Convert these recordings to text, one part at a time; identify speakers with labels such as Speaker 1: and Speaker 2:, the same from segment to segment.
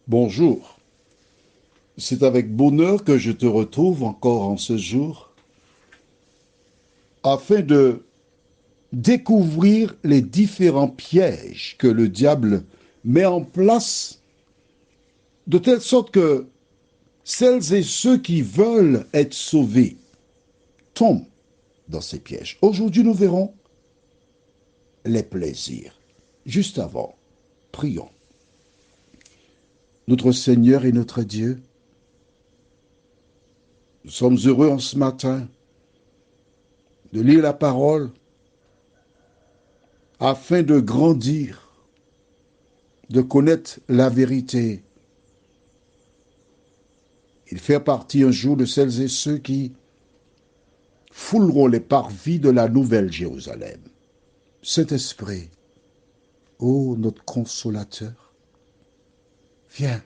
Speaker 1: Bonjour, c'est avec bonheur que je te retrouve encore en ce jour afin de découvrir les différents pièges que le diable met en place de telle sorte que celles et ceux qui veulent être sauvés tombent dans ces pièges. Aujourd'hui, nous verrons les plaisirs. Juste avant, prions. Notre Seigneur et notre Dieu, nous sommes heureux en ce matin de lire la parole afin de grandir, de connaître la vérité et de faire partie un jour de celles et ceux qui fouleront les parvis de la nouvelle Jérusalem. Saint-Esprit, ô notre consolateur, viens.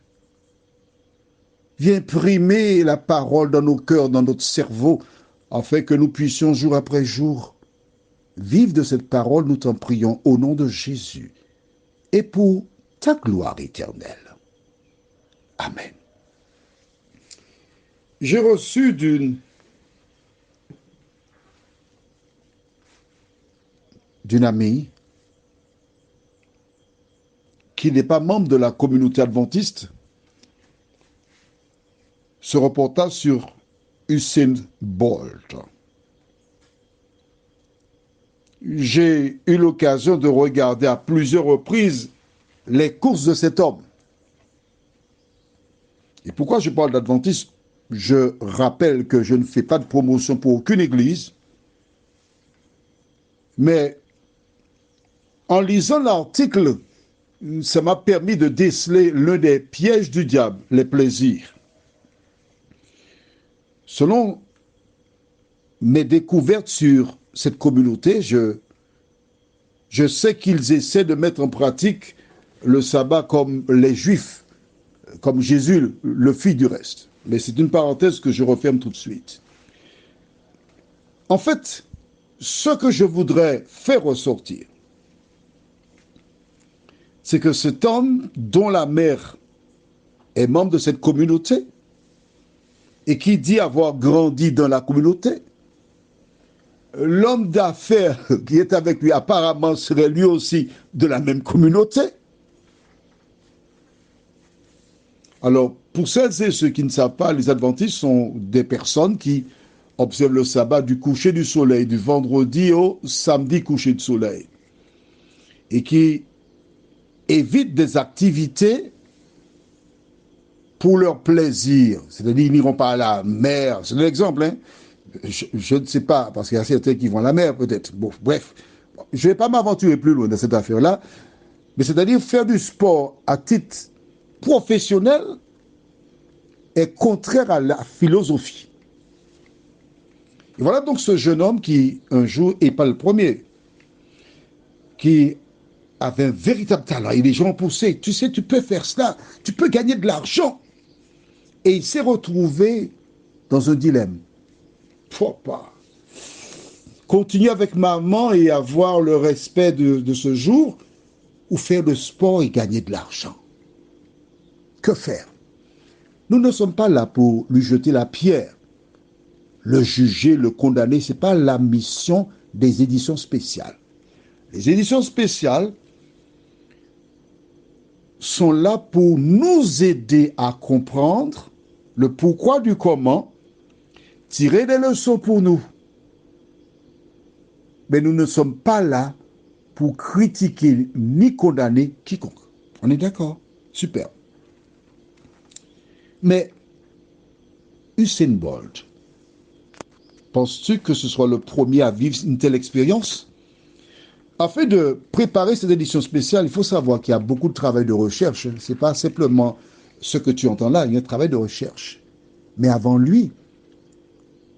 Speaker 1: Viens primer la parole dans nos cœurs, dans notre cerveau, afin que nous puissions jour après jour vivre de cette parole, nous t'en prions au nom de Jésus et pour ta gloire éternelle. Amen. J'ai reçu d'une amie qui n'est pas membre de la communauté adventiste ce reportage sur Usain Bolt. J'ai eu l'occasion de regarder à plusieurs reprises les courses de cet homme. Et pourquoi je parle d'adventiste? Je rappelle que je ne fais pas de promotion pour aucune église, mais en lisant l'article, ça m'a permis de déceler l'un des pièges du diable, les plaisirs. Selon mes découvertes sur cette communauté, je sais qu'ils essaient de mettre en pratique le sabbat comme les Juifs, comme Jésus le fit du reste. Mais c'est une parenthèse que je referme tout de suite. En fait, ce que je voudrais faire ressortir, c'est que cet homme dont la mère est membre de cette communauté et qui dit avoir grandi dans la communauté, l'homme d'affaires qui est avec lui apparemment serait lui aussi de la même communauté. Alors, pour celles et ceux qui ne savent pas, les adventistes sont des personnes qui observent le sabbat du coucher du soleil, du vendredi au samedi coucher du soleil, et qui évitent des activités pour leur plaisir. C'est-à-dire, ils n'iront pas à la mer. C'est un exemple, hein. Je ne sais pas, parce qu'il y a certains qui vont à la mer, peut-être. Bon, bref, je ne vais pas m'aventurer plus loin dans cette affaire-là, mais c'est-à-dire faire du sport à titre professionnel est contraire à la philosophie. Et voilà donc ce jeune homme qui, un jour, et pas le premier, qui avait un véritable talent. Et les gens ont poussé, tu sais, tu peux faire cela, tu peux gagner de l'argent. Et il s'est retrouvé dans un dilemme. Faut pas continuer avec maman et avoir le respect de ce jour, ou faire le sport et gagner de l'argent. Que faire? Nous ne sommes pas là pour lui jeter la pierre, le juger, le condamner. Ce n'est pas la mission des éditions spéciales. Les éditions spéciales sont là pour nous aider à comprendre le pourquoi du comment, tirer des leçons pour nous. Mais nous ne sommes pas là pour critiquer ni condamner quiconque. On est d'accord? Super. Mais Usain Bolt, penses-tu que ce soit le premier à vivre une telle expérience? Afin de préparer cette édition spéciale, il faut savoir qu'il y a beaucoup de travail de recherche. Ce n'est pas simplement ce que tu entends là, il y a un travail de recherche. Mais avant lui,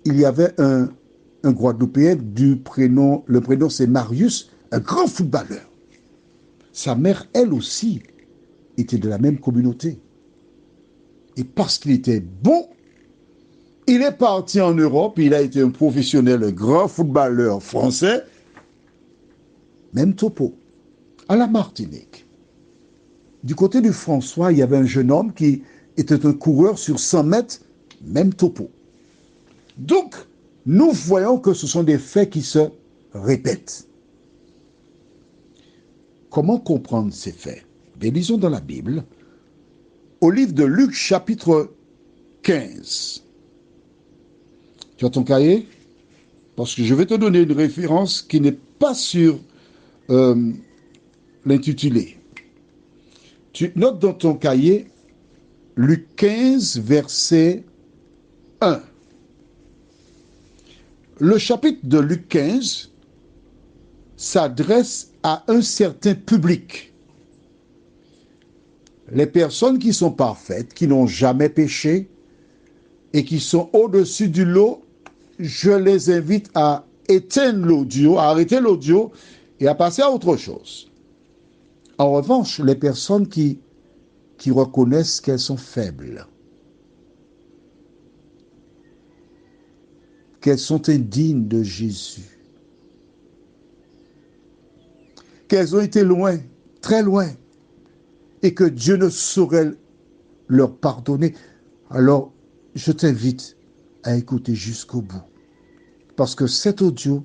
Speaker 1: il y avait un Guadeloupéen le prénom c'est Marius, un grand footballeur. Sa mère, elle aussi, était de la même communauté. Et parce qu'il était bon, il est parti en Europe, il a été un professionnel, un grand footballeur français, même topo, à la Martinique. Du côté du François, il y avait un jeune homme qui était un coureur sur 100 mètres, même topo. Donc, nous voyons que ce sont des faits qui se répètent. Comment comprendre ces faits? Bien, lisons dans la Bible, au livre de Luc, chapitre 15. Tu as ton cahier? Parce que je vais te donner une référence qui n'est pas sur l'intitulé. Tu notes dans ton cahier Luc 15, verset 1. Le chapitre de Luc 15 s'adresse à un certain public. Les personnes qui sont parfaites, qui n'ont jamais péché et qui sont au-dessus du lot, je les invite à éteindre l'audio, à arrêter l'audio et à passer à autre chose. En revanche, les personnes qui reconnaissent qu'elles sont faibles, qu'elles sont indignes de Jésus, qu'elles ont été loin, très loin, et que Dieu ne saurait leur pardonner, alors je t'invite à écouter jusqu'au bout. Parce que cet audio,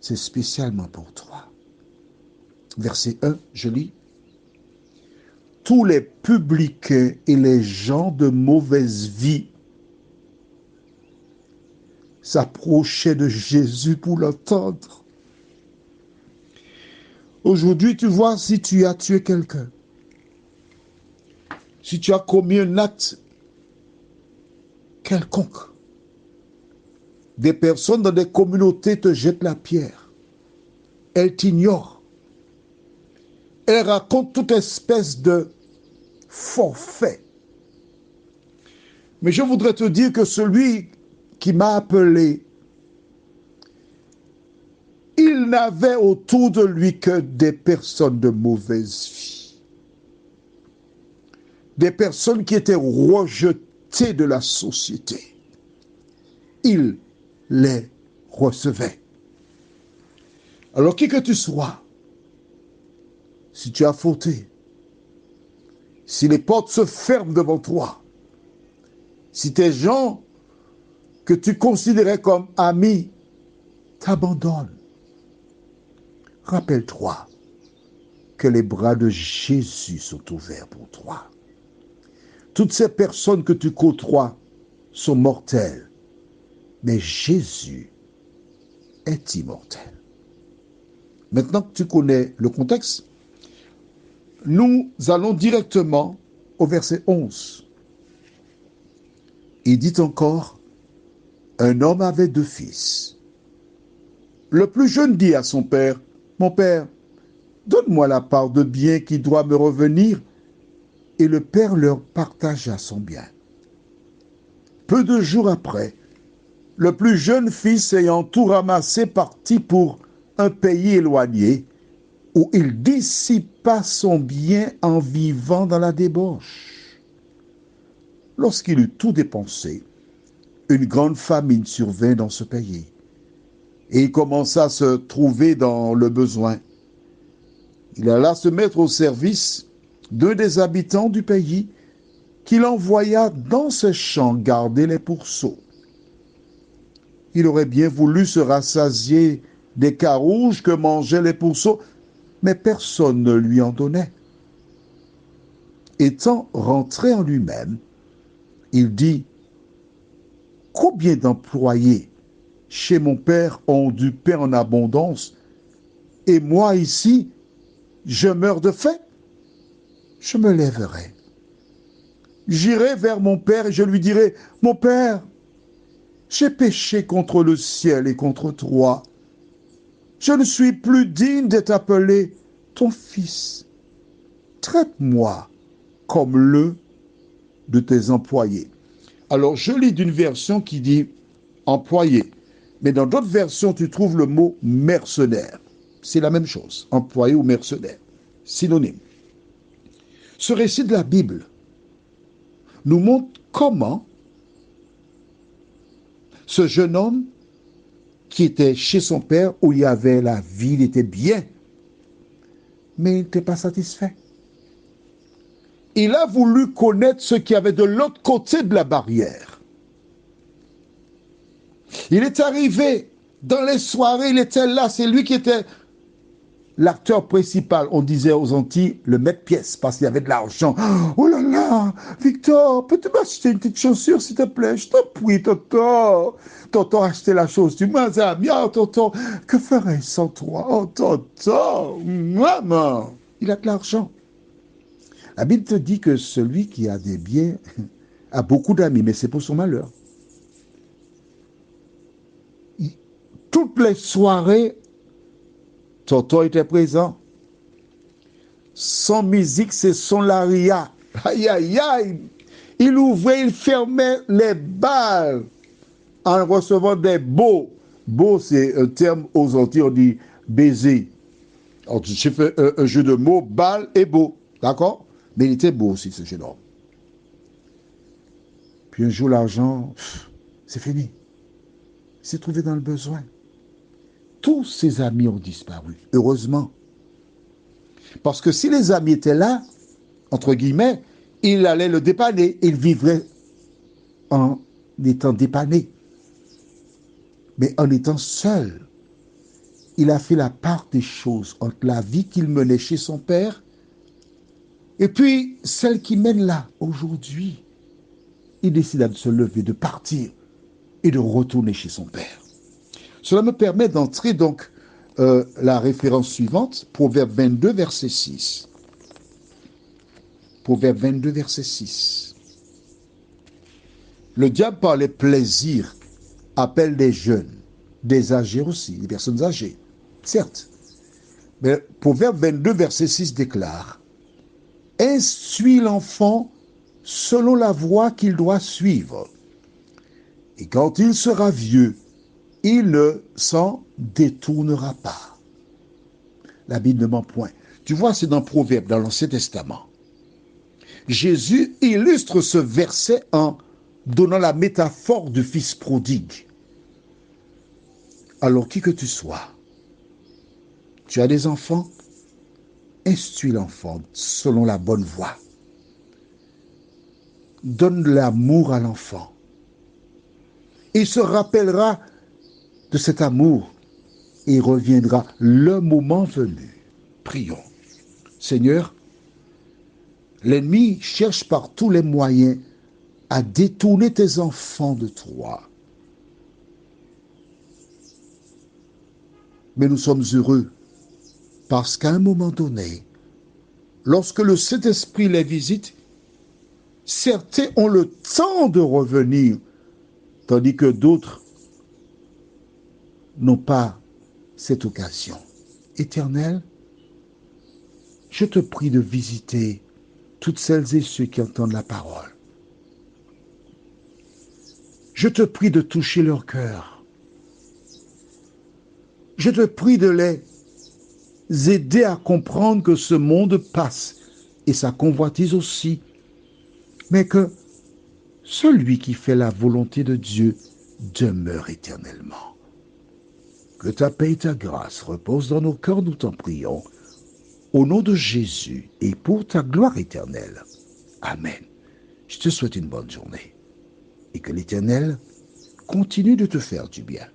Speaker 1: c'est spécialement pour toi. Verset 1, je lis. Tous les publicains et les gens de mauvaise vie s'approchaient de Jésus pour l'entendre. Aujourd'hui, tu vois, si tu as tué quelqu'un, si tu as commis un acte quelconque, des personnes dans des communautés te jettent la pierre. Elles t'ignorent. Elles racontent toute espèce de forfait. Mais je voudrais te dire que celui qui m'a appelé, il n'avait autour de lui que des personnes de mauvaise vie. Des personnes qui étaient rejetées de la société. Il les recevait. Alors qui que tu sois, si tu as fauté, si les portes se ferment devant toi, si tes gens que tu considérais comme amis t'abandonnent, rappelle-toi que les bras de Jésus sont ouverts pour toi. Toutes ces personnes que tu côtoies sont mortelles, mais Jésus est immortel. Maintenant que tu connais le contexte, nous allons directement au verset 11. Il dit encore, un homme avait 2 fils. Le plus jeune dit à son père, mon père, donne-moi la part de bien qui doit me revenir. Et le père leur partagea son bien. Peu de jours après, le plus jeune fils ayant tout ramassé partit pour un pays éloigné où il dissipa son bien en vivant dans la débauche. Lorsqu'il eut tout dépensé, une grande famine survint dans ce pays et il commença à se trouver dans le besoin. Il alla se mettre au service d'un des habitants du pays qu'il envoya dans ses champs garder les pourceaux. Il aurait bien voulu se rassasier des carouges que mangeaient les pourceaux, mais personne ne lui en donnait. Étant rentré en lui-même, il dit, « Combien d'employés chez mon père ont du pain en abondance, et moi ici, je meurs de faim? Je me lèverai. J'irai vers mon père et je lui dirai, « Mon père, j'ai péché contre le ciel et contre toi. Je ne suis plus digne d'être appelé ton fils. Traite-moi comme l'un de tes employés. » Alors, je lis d'une version qui dit employé, mais dans d'autres versions, tu trouves le mot mercenaire. C'est la même chose, employé ou mercenaire, synonyme. Ce récit de la Bible nous montre comment ce jeune homme qui était chez son père, où il y avait la vie, il était bien, mais il n'était pas satisfait. Il a voulu connaître ce qu'il y avait de l'autre côté de la barrière. Il est arrivé dans les soirées, il était là, c'est lui qui était l'acteur principal. On disait aux Antilles le maître-pièce parce qu'il y avait de l'argent. Oh là là, Victor, peux-tu m'acheter une petite chaussure s'il te plaît? Je t'en prie, tonton. Tonton a acheté la chose du moins, bien, tonton. Que ferais-je sans toi? Oh, tonton, maman. Il a de l'argent. La Bible te dit que celui qui a des biens a beaucoup d'amis, mais c'est pour son malheur. Toutes les soirées, tonton était présent. Son musique, c'est son laria. Aïe, aïe, aïe. Il ouvrait, il fermait les balles en recevant des beaux. Beau, c'est un terme aux Antilles, on dit baiser. J'ai fait un jeu de mots, balle et beau. D'accord? Mais il était beau aussi, ce jeune homme. Puis un jour, l'argent, c'est fini. Il s'est trouvé dans le besoin. Tous ses amis ont disparu, heureusement. Parce que si les amis étaient là, entre guillemets, il allait le dépanner. Il vivrait en étant dépanné. Mais en étant seul, il a fait la part des choses entre la vie qu'il menait chez son père et puis celle qu'il mène là, aujourd'hui. Il décida de se lever, de partir et de retourner chez son père. Cela me permet d'entrer donc la référence suivante, Proverbe 22, verset 6. Proverbe 22, verset 6. Le diable, par les plaisirs, appelle des jeunes, des âgés aussi, des personnes âgées, certes. Mais Proverbe 22, verset 6 déclare: instruis l'enfant selon la voie qu'il doit suivre. Et quand il sera vieux, il ne s'en détournera pas. La Bible ne ment point. Tu vois, c'est dans Proverbe, dans l'Ancien Testament. Jésus illustre ce verset en donnant la métaphore du fils prodigue. Alors, qui que tu sois, tu as des enfants, instruis l'enfant selon la bonne voie. Donne de l'amour à l'enfant. Il se rappellera de cet amour et reviendra le moment venu. Prions. Seigneur, l'ennemi cherche par tous les moyens à détourner tes enfants de toi. Mais nous sommes heureux parce qu'à un moment donné, lorsque le Saint-Esprit les visite, certains ont le temps de revenir, tandis que d'autres n'ont pas cette occasion. Éternel, je te prie de visiter toutes celles et ceux qui entendent la parole. Je te prie de toucher leur cœur. Je te prie de les aider à comprendre que ce monde passe et sa convoitise aussi, mais que celui qui fait la volonté de Dieu demeure éternellement. Que ta paix et ta grâce reposent dans nos cœurs, nous t'en prions, au nom de Jésus et pour ta gloire éternelle. Amen. Je te souhaite une bonne journée et que l'Éternel continue de te faire du bien.